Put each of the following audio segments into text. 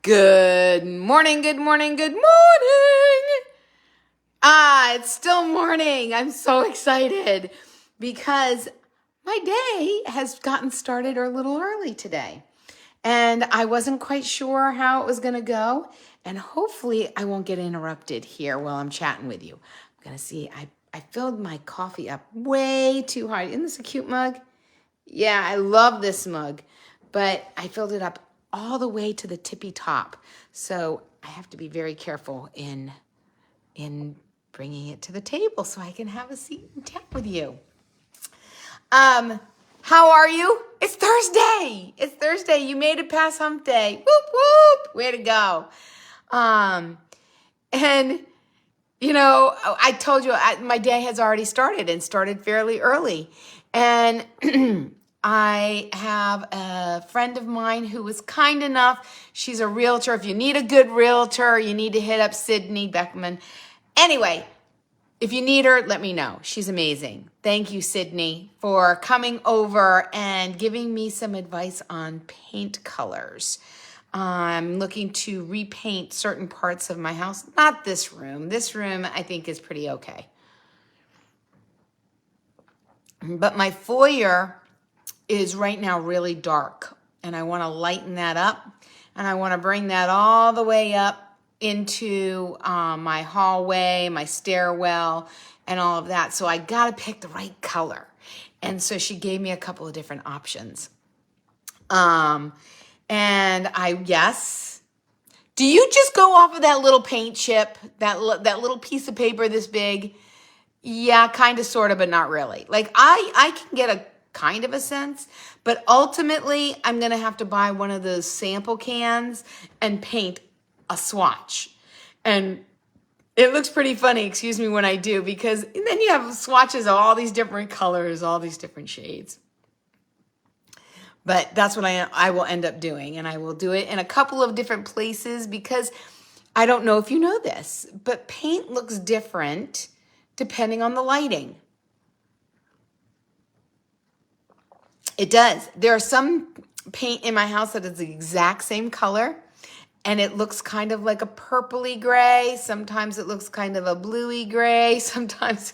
Good morning, good morning, good morning. It's still morning. I'm so excited because my day has gotten started a little early today. And I wasn't quite sure how it was going to go. And hopefully I won't get interrupted here while I'm chatting with you. I'm going to see, I filled my coffee up way too high. Isn't this a cute mug? Yeah, I love this mug, but I filled it up all the way to the tippy top. So I have to be very careful in bringing it to the table so I can have a seat and chat with you. How are you? It's Thursday. It's Thursday. You made it past hump day. Whoop, whoop. Way to go. And you know, I told you my day has already started and started fairly early. And I have a friend of mine who was kind enough. She's a realtor. If you need a good realtor, you need to hit up Sydney Beckman. Anyway, if you need her, let me know. She's amazing. Thank you, Sydney, for coming over and giving me some advice on paint colors. I'm looking to repaint certain parts of my house. Not this room. This room, I think, is pretty okay. But my foyer is right now really dark, and I want to lighten that up, and I want to bring that all the way up into my hallway, my stairwell, and all of that. So I got to pick the right color. And so she gave me a couple of different options. And yes. Do you just go off of that little paint chip, that little piece of paper this big? Yeah, kind of, sort of, but not really. Like I can get a kind of a sense, but ultimately I'm going to have to buy one of those sample cans and paint a swatch. And it looks pretty funny, excuse me, when I do, because then you have swatches of all these different colors, all these different shades. But that's what I will end up doing. And I will do it in a couple of different places because I don't know if you know this, but paint looks different depending on the lighting. It does. There are some paint in my house that is the exact same color, and it looks kind of like a purpley gray. Sometimes it looks kind of a bluey gray. Sometimes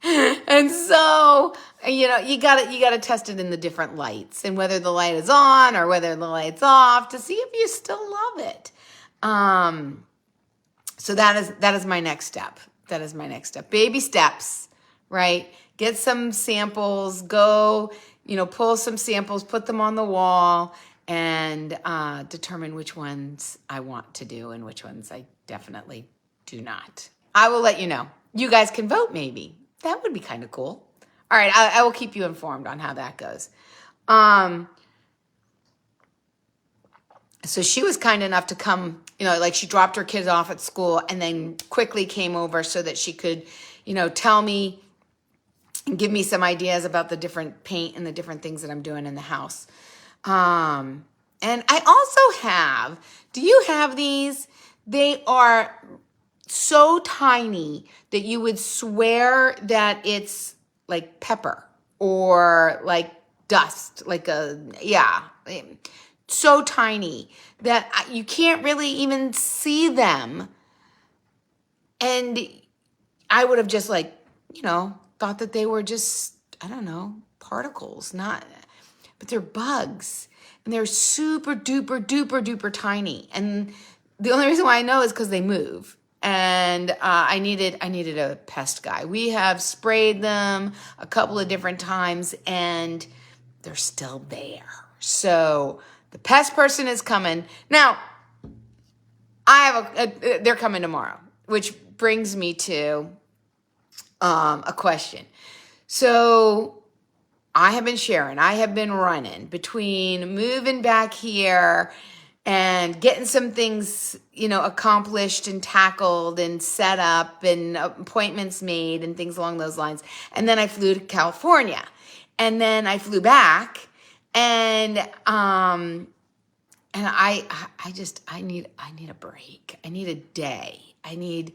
and so, you know, you gotta test it in the different lights and whether the light is on or whether the light's off to see if you still love it. So that is my next step. That is my next step. Baby steps, right? Get some samples, go, pull some samples, put them on the wall, and determine which ones I want to do and which ones I definitely do not. I will let you know. You guys can vote maybe. That would be kind of cool. All right, I will keep you informed on how that goes. So she was kind enough to come, like she dropped her kids off at school and then quickly came over so that she could, tell me and give me some ideas about the different paint and the different things that I'm doing in the house. And I also have, do you have these? They are so tiny that you would swear that it's like pepper or like dust, so tiny that you can't really even see them. And I would have just thought that they were just, I don't know, particles, but they're bugs. And they're super duper duper duper tiny. And the only reason why I know is because they move. And I needed a pest guy. We have sprayed them a couple of different times and they're still there. So the pest person is coming. Now, they're coming tomorrow, which brings me to a question. So I have been running between moving back here and getting some things, accomplished and tackled and set up and appointments made and things along those lines. And then I flew to California and then I flew back and I need a break. I need a day. I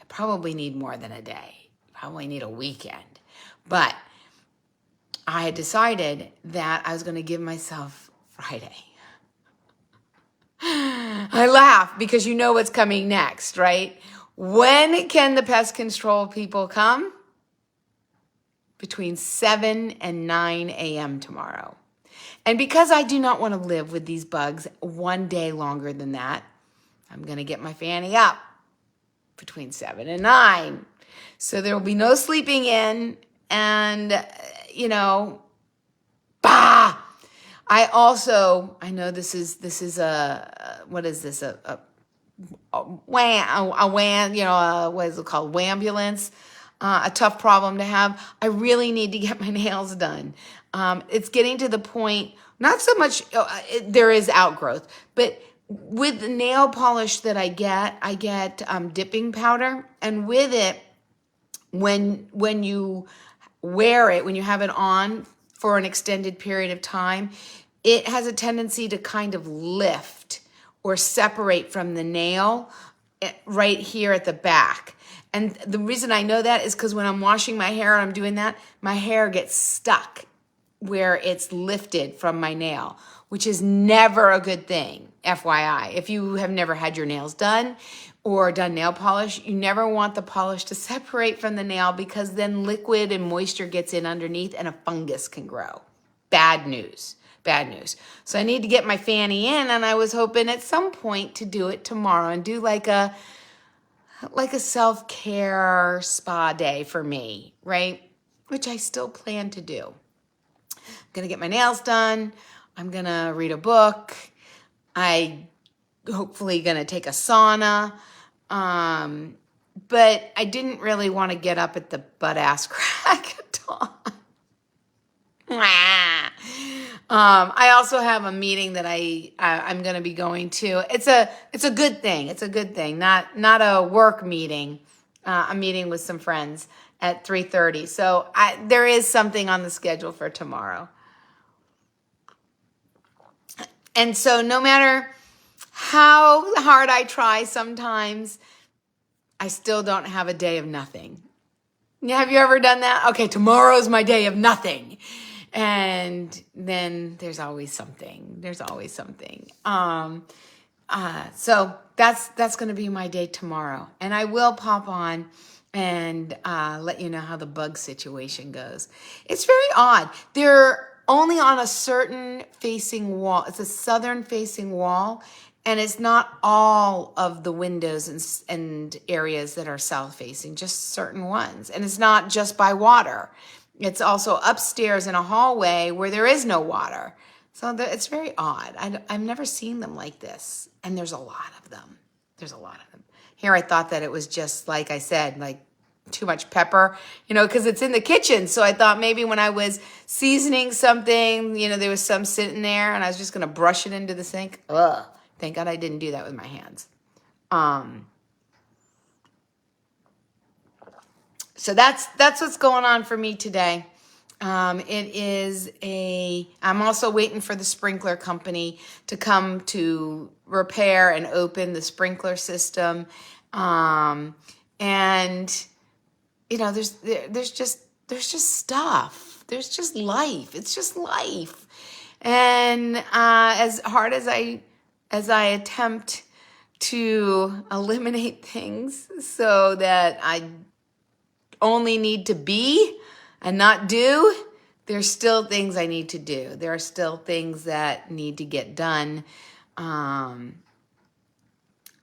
probably need more than a day. Probably need a weekend. But I had decided that I was going to give myself Friday. I laugh because you know what's coming next, right? When can the pest control people come? Between 7 and 9 a.m. tomorrow. And because I do not want to live with these bugs one day longer than that, I'm going to get my fanny up between 7 and 9. So there will be no sleeping in and, bah! I know this is what is this? What is it called? Wambulance. A tough problem to have. I really need to get my nails done. It's getting to the point, not so much, there is outgrowth, but with the nail polish that I get dipping powder, and with it, when you wear it, when you have it on for an extended period of time, it has a tendency to kind of lift or separate from the nail right here at the back. And the reason I know that is because when I'm washing my hair and I'm doing that, my hair gets stuck where it's lifted from my nail, which is never a good thing, FYI. If you have never had your nails done or done nail polish, you never want the polish to separate from the nail because then liquid and moisture gets in underneath and a fungus can grow. Bad news. Bad news. So I need to get my fanny in, and I was hoping at some point to do it tomorrow and do like a self-care spa day for me, right? Which I still plan to do. I'm going to get my nails done. I'm going to read a book. I hopefully going to take a sauna. But I didn't really want to get up at the butt-ass crack of dawn. I also have a meeting that I'm going to be going to. It's a good thing. It's a good thing. Not a work meeting. A meeting with some friends at 3:30. So there is something on the schedule for tomorrow. And so no matter how hard I try, sometimes I still don't have a day of nothing. Have you ever done that? Okay, tomorrow's my day of nothing. And then there's always something. There's always something. So that's going to be my day tomorrow. And I will pop on and let you know how the bug situation goes. It's very odd. They're only on a certain facing wall. It's a southern facing wall. And it's not all of the windows and areas that are south facing, just certain ones. And it's not just by water. It's also upstairs in a hallway where there is no water. So it's very odd. I've never seen them like this. And there's a lot of them. There's a lot of them. Here I thought that it was just, like I said, like too much pepper, because it's in the kitchen. So I thought maybe when I was seasoning something, there was some sitting there and I was just going to brush it into the sink. Ugh. Thank God I didn't do that with my hands. So that's what's going on for me today. I'm also waiting for the sprinkler company to come to repair and open the sprinkler system. And there's just stuff. There's just life. It's just life. And as hard as I attempt to eliminate things so that I only need to be and not do, there's still things I need to do. There are still things that need to get done. And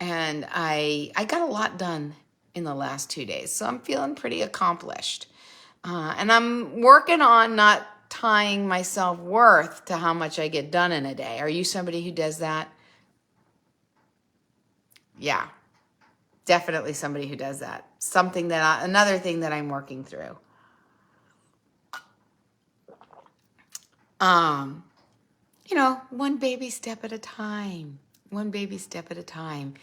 I got a lot done in the last 2 days, so I'm feeling pretty accomplished. And I'm working on not tying my self-worth to how much I get done in a day. Are you somebody who does that? Yeah, definitely somebody who does that. Another thing that I'm working through. One baby step at a time. One baby step at a time.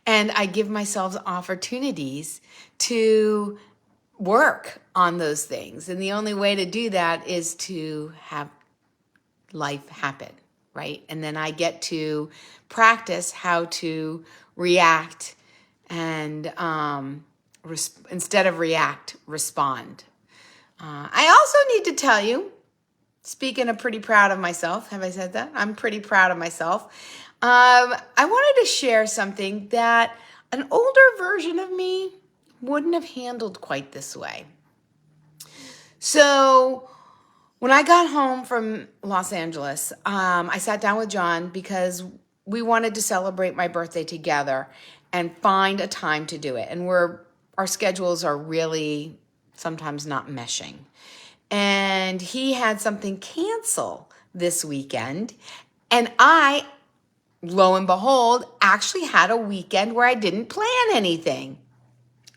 And I give myself opportunities to work on those things. And the only way to do that is to have life happen, right? And then I get to practice how to react and instead of react, respond. I also need to tell you, speaking of pretty proud of myself, have I said that? I'm pretty proud of myself. I wanted to share something that an older version of me wouldn't have handled quite this way. So when I got home from Los Angeles, I sat down with John because we wanted to celebrate my birthday together and find a time to do it. And our schedules are really sometimes not meshing. And he had something cancel this weekend. And I, lo and behold, actually had a weekend where I didn't plan anything.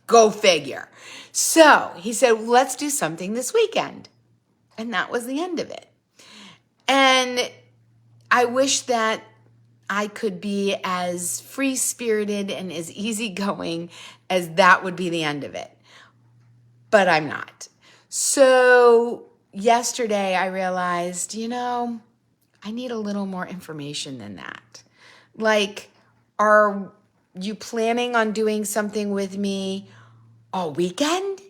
Go figure. So he said, let's do something this weekend. And that was the end of it. And I wish that I could be as free-spirited and as easygoing as that would be the end of it. But I'm not. So yesterday I realized, I need a little more information than that. Like, are you planning on doing something with me all weekend?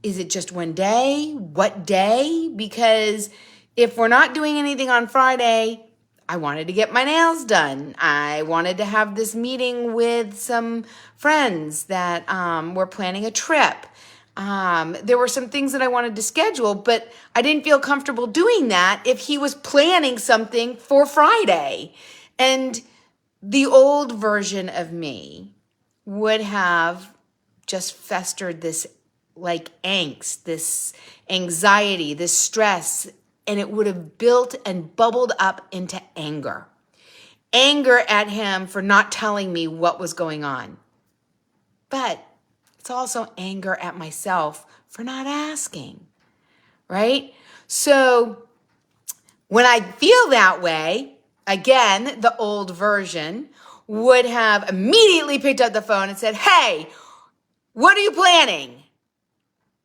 Is it just one day? What day? Because if we're not doing anything on Friday, I wanted to get my nails done. I wanted to have this meeting with some friends that were planning a trip. There were some things that I wanted to schedule, but I didn't feel comfortable doing that if he was planning something for Friday. And the old version of me would have just festered this like angst, this anxiety, this stress, and it would have built and bubbled up into anger. Anger at him for not telling me what was going on. But it's also anger at myself for not asking, right? So when I feel that way, again, the old version would have immediately picked up the phone and said, hey, what are you planning?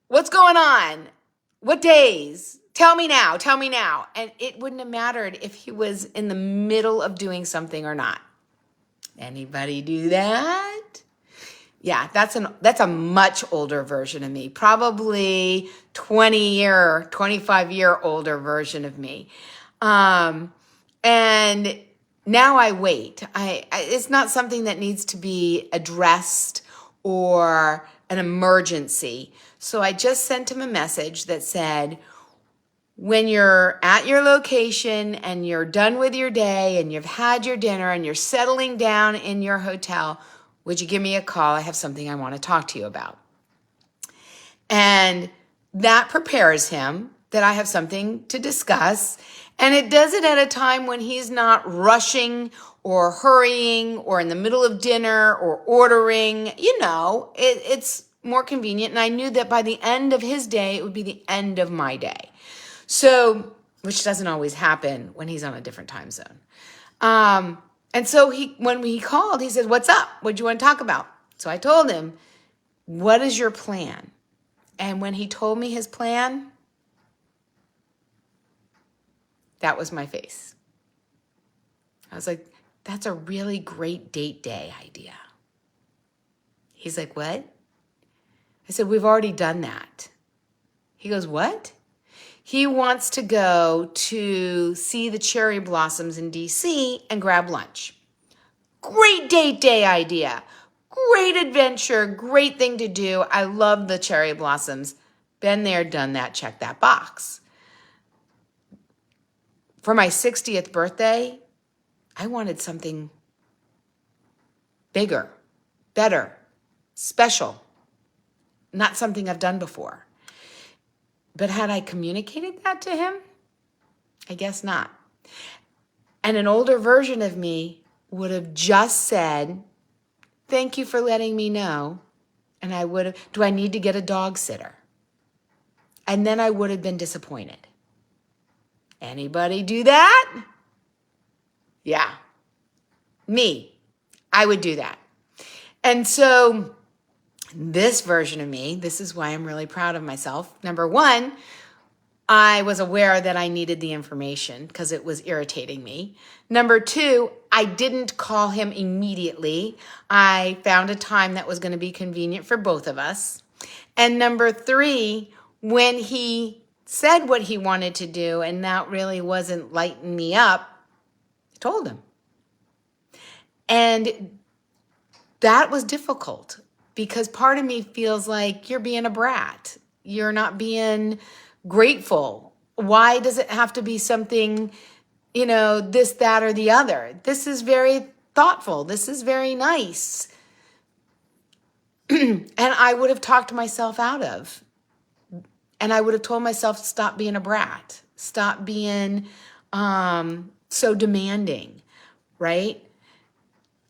What's going on? What days? Tell me now. And it wouldn't have mattered if he was in the middle of doing something or not. Anybody do that? Yeah, that's a much older version of me. Probably 25-year older version of me. And now I wait. It's not something that needs to be addressed or an emergency. So I just sent him a message that said, when you're at your location and you're done with your day and you've had your dinner and you're settling down in your hotel, would you give me a call? I have something I want to talk to you about. And that prepares him that I have something to discuss. And it does it at a time when he's not rushing or hurrying or in the middle of dinner or ordering. It's more convenient. And I knew that by the end of his day, it would be the end of my day. So, which doesn't always happen when he's on a different time zone. And so when he called, he said, what's up? What do you want to talk about? So I told him, what is your plan? And when he told me his plan, that was my face. I was like, that's a really great date day idea. He's like, what? I said, we've already done that. He goes, what? He wants to go to see the cherry blossoms in DC and grab lunch. Great date day idea. Great adventure. Great thing to do. I love the cherry blossoms. Been there, done that, check that box. For my 60th birthday, I wanted something bigger, better, special, not something I've done before. But had I communicated that to him? I guess not. And an older version of me would have just said, thank you for letting me know. And I would have, do I need to get a dog sitter? And then I would have been disappointed. Anybody do that? Yeah. Me. I would do that. And so this version of me, this is why I'm really proud of myself. Number one, I was aware that I needed the information because it was irritating me. Number two, I didn't call him immediately. I found a time that was going to be convenient for both of us. And number three, when he said what he wanted to do and that really wasn't lighting me up, I told him. And that was difficult because part of me feels like you're being a brat. You're not being grateful. Why does it have to be something, this, that, or the other? This is very thoughtful. This is very nice. And I would have talked myself out of. And I would have told myself, stop being a brat. Stop being so demanding, right?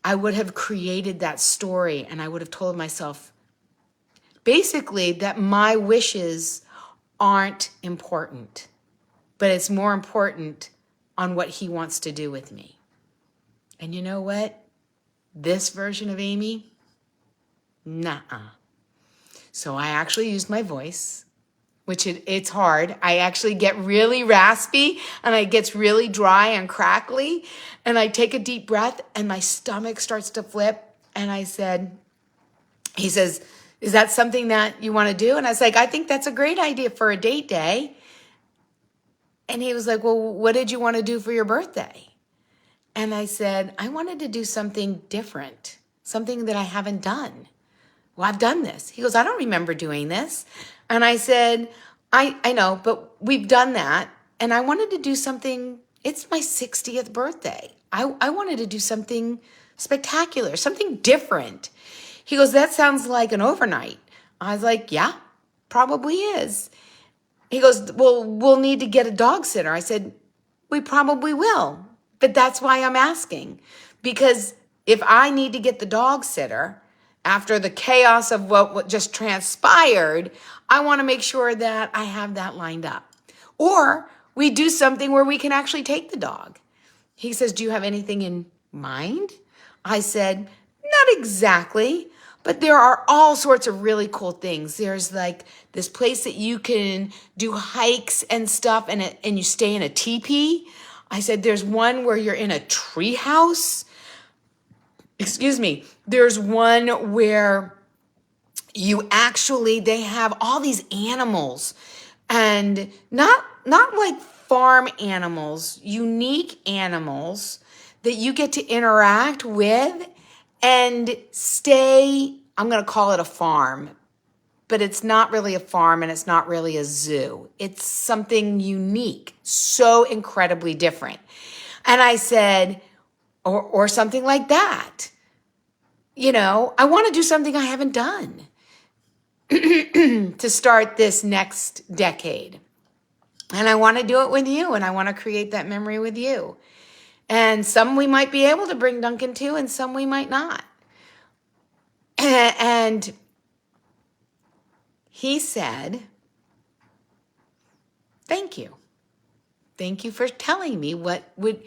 I would have created that story and I would have told myself basically that my wishes aren't important, but it's more important on what he wants to do with me. And you know what? This version of Amy, nuh-uh. So I actually used my voice, which it's hard. I actually get really raspy and it gets really dry and crackly. And I take a deep breath and my stomach starts to flip. And he says, is that something that you want to do? And I was like, I think that's a great idea for a date day. And he was like, well, what did you want to do for your birthday? And I said, I wanted to do something different, something that I haven't done. Well, I've done this. He goes, I don't remember doing this. And I said, I know, but we've done that. And I wanted to do something. It's my 60th birthday. I wanted to do something spectacular, something different. He goes, that sounds like an overnight. I was like, yeah, probably is. He goes, well, we'll need to get a dog sitter. I said, we probably will. But that's why I'm asking. Because if I need to get the dog sitter, after the chaos of what just transpired, I want to make sure that I have that lined up. Or we do something where we can actually take the dog. He says, do you have anything in mind? I said, not exactly, but there are all sorts of really cool things. There's like this place that you can do hikes and stuff and you stay in a teepee. I said, there's one where you're in a tree house. Excuse me. There's one where they have all these animals and not like farm animals, unique animals that you get to interact with and stay. I'm going to call it a farm, but it's not really a farm and it's not really a zoo. It's something unique, so incredibly different. And I said, or something like that. I want to do something I haven't done to start this next decade. And I want to do it with you, and I want to create that memory with you. And some we might be able to bring Duncan to, and some we might not. And he said, thank you. Thank you for telling me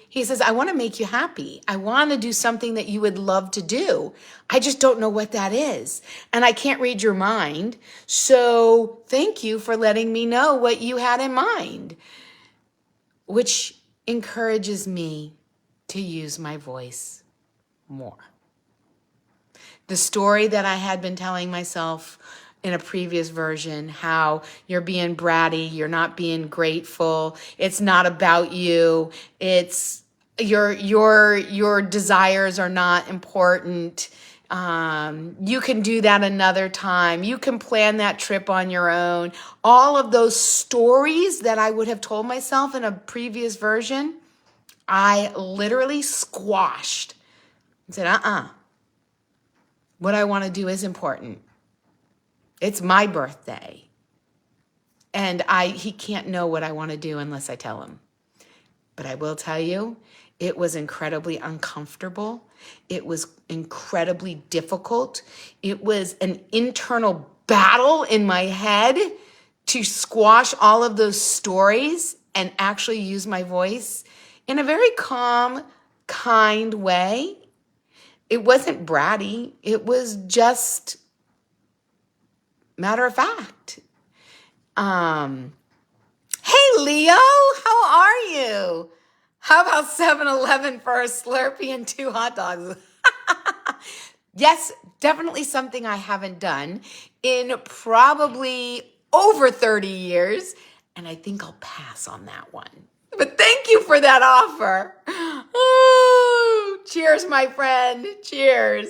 he says, I want to make you happy. I want to do something that you would love to do. I just don't know what that is. And I can't read your mind. So thank you for letting me know what you had in mind, which encourages me to use my voice more. The story that I had been telling myself in a previous version, how you're being bratty, you're not being grateful, it's not about you, it's your desires are not important. You can do that another time. You can plan that trip on your own. All of those stories that I would have told myself in a previous version, I literally squashed and said, what I want to do is important. It's my birthday. And he can't know what I want to do unless I tell him. But I will tell you, it was incredibly uncomfortable. It was incredibly difficult. It was an internal battle in my head to squash all of those stories and actually use my voice in a very calm, kind way. It wasn't bratty. It was just matter of fact. Hey, Leo, how are you? How about 7-Eleven for a Slurpee and 2 hot dogs? Yes, definitely something I haven't done in probably over 30 years. And I think I'll pass on that one. But thank you for that offer. Oh, Cheers, my friend. Cheers.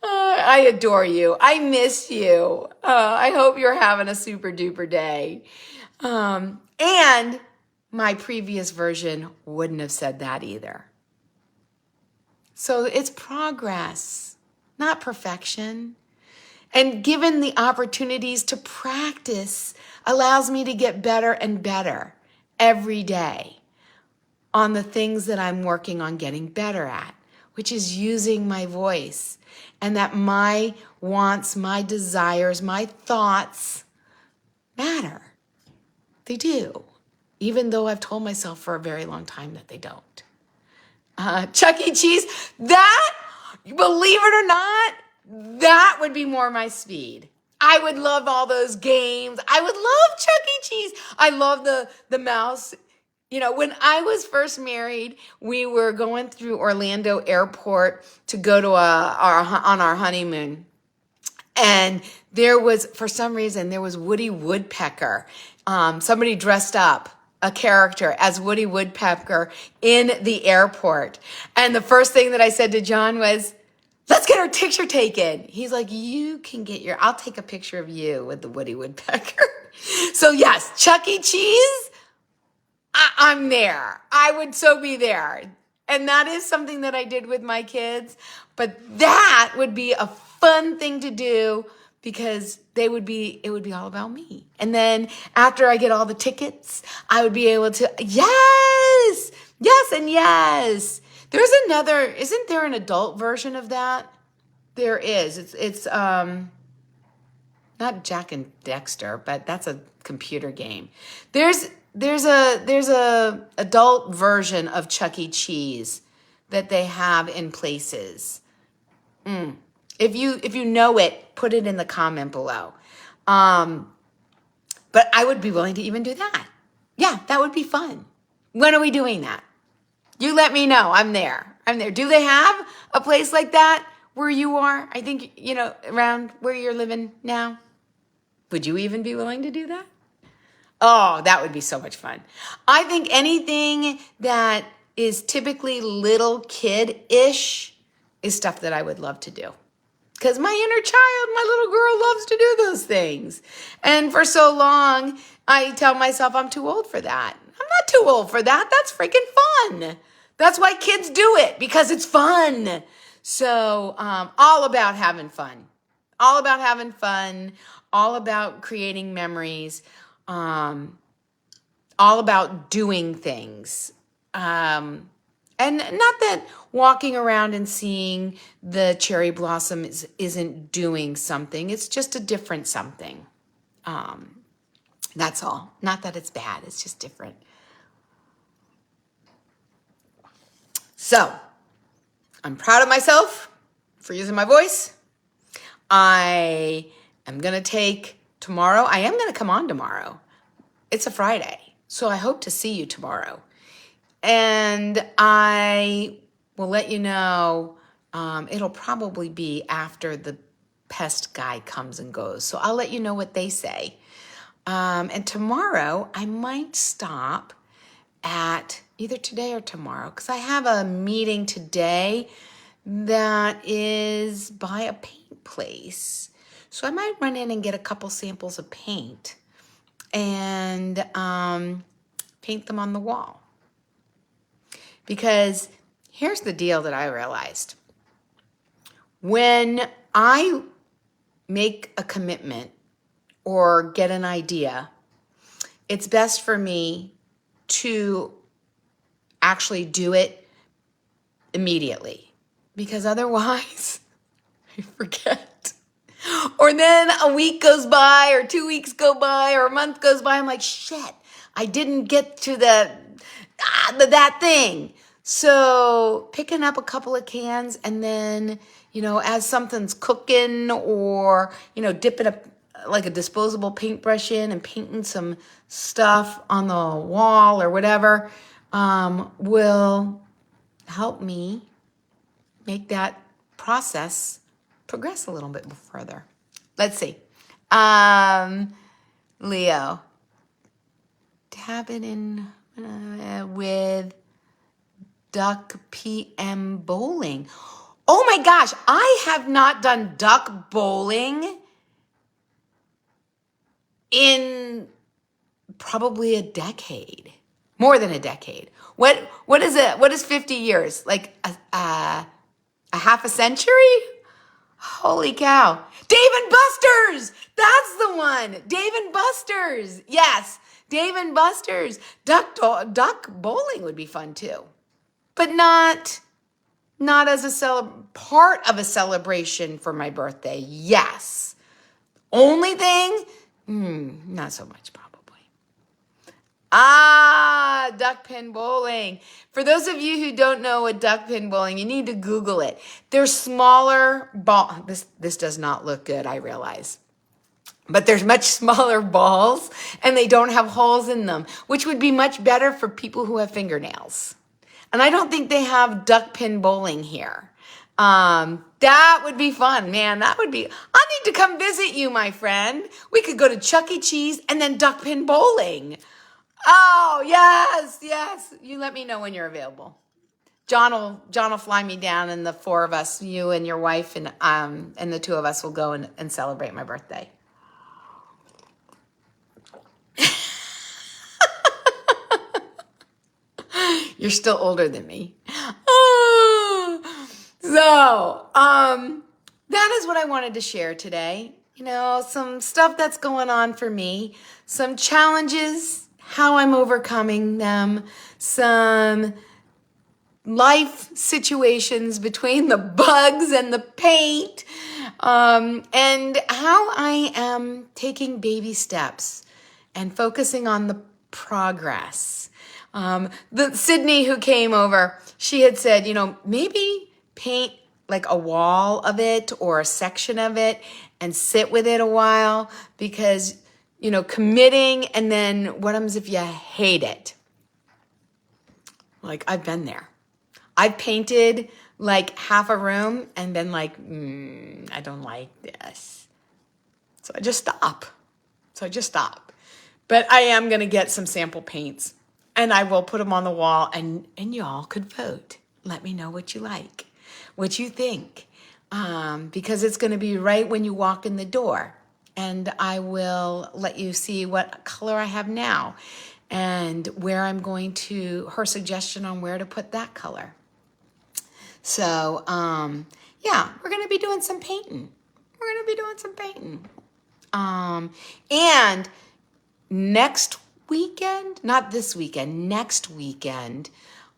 I adore you. I miss you. I hope you're having a super duper day. And my previous version wouldn't have said that either. So it's progress, not perfection. And given the opportunities to practice allows me to get better and better every day on the things that I'm working on getting better at, which is using my voice, and that my wants, my desires, my thoughts matter. They do, even though I've told myself for a very long time that they don't. Chuck E. Cheese, that, believe it or not, that would be more my speed. I would love all those games. I would love Chuck E. Cheese. I love the mouse. You know, when I was first married, we were going through Orlando Airport to go to on our honeymoon. And there was, for some reason, there was Woody Woodpecker. Somebody dressed up a character as Woody Woodpecker in the airport. And the first thing that I said to John was, let's get our picture taken. He's like, I'll take a picture of you with the Woody Woodpecker. So yes, Chuck E. Cheese, I'm there. I would so be there. And that is something that I did with my kids. But that would be a fun thing to do because it would be all about me. And then after I get all the tickets, I would be able to, yes, and yes. There's another, isn't there an adult version of that? There is. It's not Jack and Dexter, but that's a computer game. There's a adult version of Chuck E. Cheese that they have in places. If you know it, put it in the comment below. But I would be willing to even do that. Yeah, that would be fun. When are we doing that? You let me know. I'm there. Do they have a place like that where you are? I think, around where you're living now. Would you even be willing to do that? Oh, that would be so much fun. I think anything that is typically little kid-ish is stuff that I would love to do. Because my inner child, my little girl, loves to do those things. And for so long, I tell myself I'm too old for that. I'm not too old for that. That's freaking fun. That's why kids do it, because it's fun. So all about having fun. All about having fun. All about creating memories. All about doing things. And not that walking around and seeing the cherry blossom isn't doing something. It's just a different something. That's all. Not that it's bad. It's just different. So, I'm proud of myself for using my voice. I am going to take tomorrow. I am going to come on tomorrow. It's a Friday, so I hope to see you tomorrow. And I will let you know, it'll probably be after the pest guy comes and goes. So I'll let you know what they say. And tomorrow I might stop at either today or tomorrow, because I have a meeting today that is by a paint place. So I might run in and get a couple samples of paint and paint them on the wall. Because here's the deal that I realized. When I make a commitment or get an idea, it's best for me to actually do it immediately. Because otherwise, I forget. Or then a week goes by, or 2 weeks go by, or a month goes by. I'm like, shit, I didn't get to that thing. So picking up a couple of cans and then, as something's cooking or, dipping like a disposable paintbrush in and painting some stuff on the wall or whatever, will help me make that process progress a little bit further. Let's see. Leo. Tap it in with duck PM bowling. Oh my gosh, I have not done duck bowling in probably a decade, more than a decade. What is it? What is 50 years? Like a half a century? Holy cow. Dave and Buster's. That's the one. Dave and Buster's. Yes. Dave and Buster's. Duck bowling would be fun too, but not as a part of a celebration for my birthday. Yes. Only thing, not so much probably. Duck pin bowling. For those of you who don't know what duck pin bowling, you need to Google it. They're smaller ball. This does not look good, I realize. But there's much smaller balls and they don't have holes in them, which would be much better for people who have fingernails. And I don't think they have duck pin bowling here. That would be fun, man. I need to come visit you, my friend. We could go to Chuck E. Cheese and then duck pin bowling. Oh, yes. You let me know when you're available. John will fly me down, and the four of us, you and your wife, and the two of us will go and celebrate my birthday. You're still older than me. So, that is what I wanted to share today. Some stuff that's going on for me, some challenges, how I'm overcoming them, some life situations between the bugs and the paint, and how I am taking baby steps and focusing on the progress. The Sydney who came over, she had said, maybe paint like a wall of it or a section of it and sit with it a while, because committing, and then what happens if you hate it? Like, I've been there. I've painted like half a room and been like, I don't like this. So I just stop. But I am going to get some sample paints and I will put them on the wall, and y'all could vote. Let me know what you like, what you think, because it's going to be right when you walk in the door. And I will let you see what color I have now and where I'm going to, her suggestion on where to put that color. So, we're going to be doing some painting. And next weekend, not this weekend, next weekend,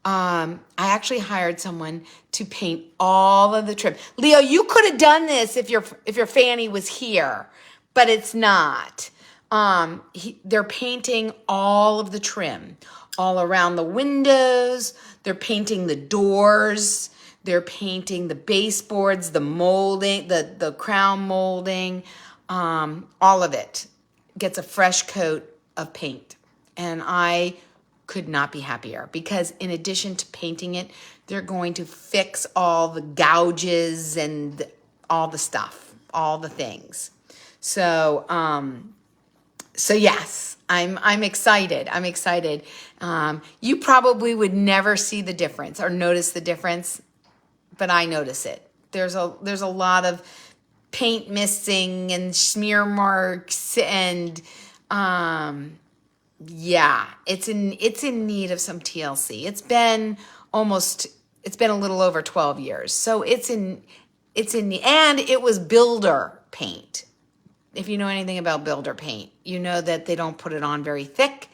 I actually hired someone to paint all of the trim. Leo, you could have done this if your Fanny was here, but it's not. They're painting all of the trim, all around the windows. They're painting the doors. They're painting the baseboards, the molding, the crown molding, all of it gets a fresh coat of paint. And I could not be happier, because in addition to painting it, they're going to fix all the gouges and all the stuff, all the things. So yes, I'm excited. You probably would never see the difference or notice the difference, but I notice it. There's a lot of paint missing and smear marks, and it's in need of some TLC. It's been a little over 12 years. So and it was builder paint. If you know anything about builder paint, you know that they don't put it on very thick.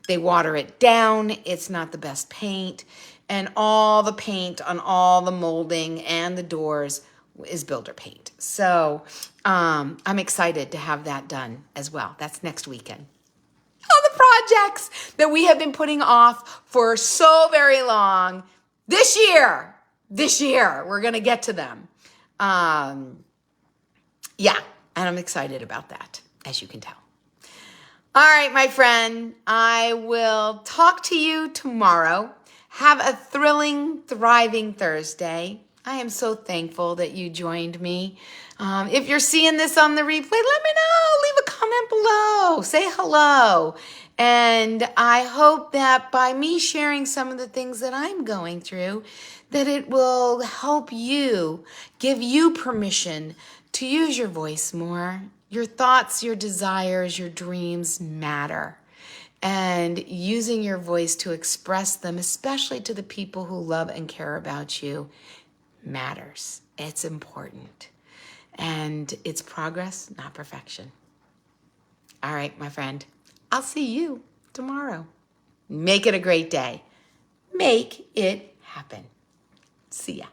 They water it down. It's not the best paint. And all the paint on all the molding and the doors is builder paint. So I'm excited to have that done as well. That's next weekend. All the projects that we have been putting off for so very long. This year, we're going to get to them. And I'm excited about that, as you can tell. All right, my friend, I will talk to you tomorrow. Have a thrilling, thriving Thursday. I am so thankful that you joined me. If you're seeing this on the replay, let me know. Leave a comment below. Say hello. And I hope that by me sharing some of the things that I'm going through, that it will help you, give you permission to use your voice more. Your thoughts, your desires, your dreams matter. And using your voice to express them, especially to the people who love and care about you, matters. It's important. And it's progress, not perfection. All right, my friend, I'll see you tomorrow. Make it a great day. Make it happen. See ya.